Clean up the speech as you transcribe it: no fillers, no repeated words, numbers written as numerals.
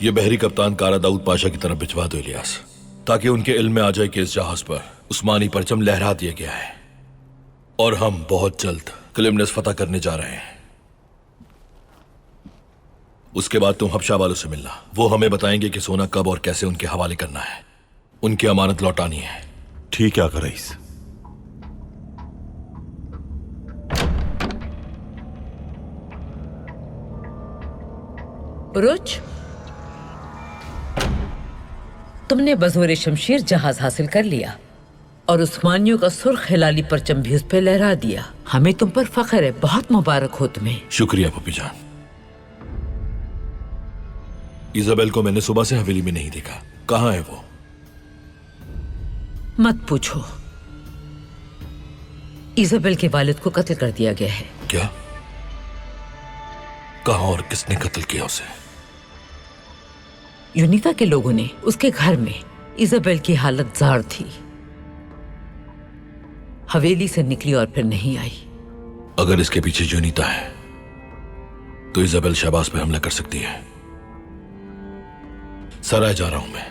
ये बहरी कप्तान कारा दाऊद पाशा की तरफ भिजवा दो इलियास, ताकि उनके इल्म में आ जाए कि इस जहाज पर उस्मानी परचम लहरा दिया गया है और हम बहुत जल्द क्लिमनस फतह करने जा रहे हैं। उसके बाद तुम हबशा वालों से मिलना। वो हमें बताएंगे कि सोना कब और कैसे उनके हवाले करना है। उनकी अमानत लौटानी है। ठीक है आका रईस। रुच, तुमने बज़ोरे शमशीर जहाज हासिल कर लिया और उस्मानियों का सुर्ख हिलाली परचम भी उस पर लहरा दिया। हमें तुम पर फख्र है, बहुत मुबारक हो तुम्हें। शुक्रिया पपी जान। इजाबेल को मैंने सुबह से हवेली में नहीं देखा, कहाँ है वो? मत पूछो, इजाबेल के वालिद को कत्ल कर दिया गया है। क्या? कहाँ और किसने कत्ल किया उसे? यूनिका के लोगों ने उसके घर में। इजाबेल की हालत जार थी, हवेली से निकली और फिर नहीं आई। अगर इसके पीछे यूनिता है तो इजाबेल शहबाज पे हमला कर सकती है। सराय जा रहा हूं मैं।